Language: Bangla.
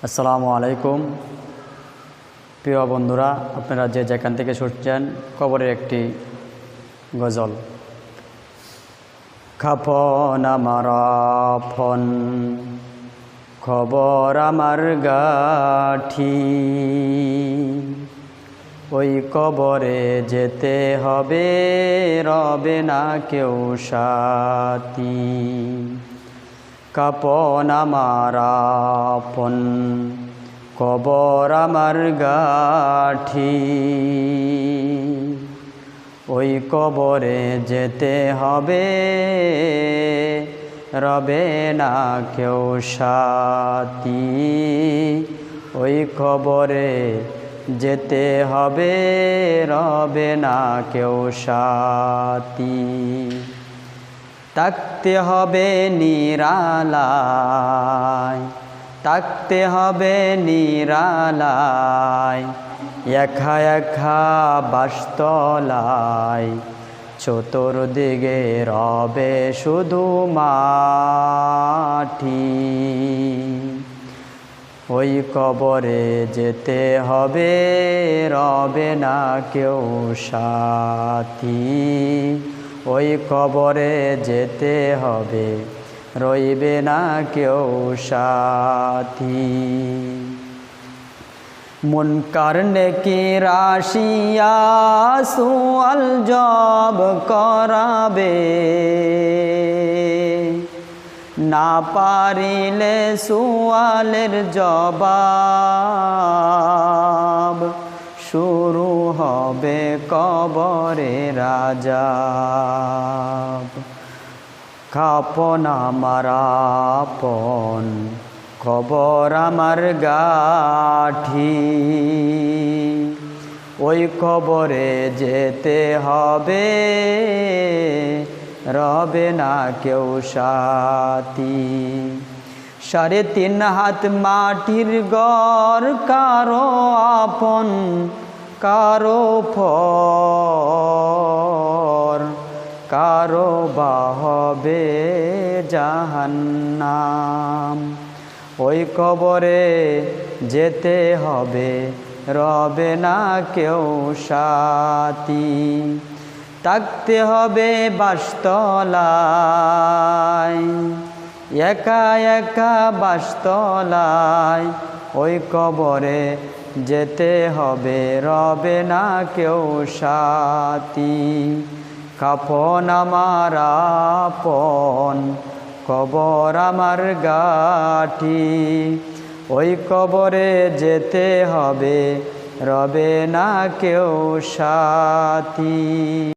আসসালামু আলাইকুম প্রিয় বন্ধুরা, আপনারা যে যেখান থেকে শুনছেন কবরের একটি গজল। খাফন আমার আপন, খবর আমার গাঠি, ওই কবরে যেতে হবে, রবে না কেউ সাথী। কাপন আমার আপন, কবর আমার গাঠি, ওই কবরে যেতে হবে, রবে না কেউ সাথী। ওই কবরে যেতে হবে, রবে না কেউ সাথী। থাকতে হবে নিরালায়, থাকতে হবে নিরালায়, একা একা বাসতলায়, চতুর্দিকে রবে শুধু মাটি। ওই কবরে যেতে হবে, রবে না কেউ সাথী। ওই কবরে যেতে হবে, রইবে না কেউ সাথী। মুনকার নেকির আসিয়া সুয়াল জব করাবে, না পারিলে সুয়ালের জবাব, শুরু হবে কবরে আযাব। কাফন আমার আপন, কবর আমার গাঠি, ওই কবরে যেতে হবে, রবে না কেউ সাথী। 3.5 হাত মাটির ঘর, কারো আপন কারো পর, কারো বা হবে জাহান্নাম। ওই কবরে যেতে হবে, রবে না কেউ সাথী। থাকতে হবে বাসতলায়, একা একা বাসতলায়, ওই কবরে যেতে হবে, রবে না কেউ সাথী। কাফন আমার আপন, কবর আমার গাঠি, ওই কবরে যেতে হবে, রবে না কেউ সাথী।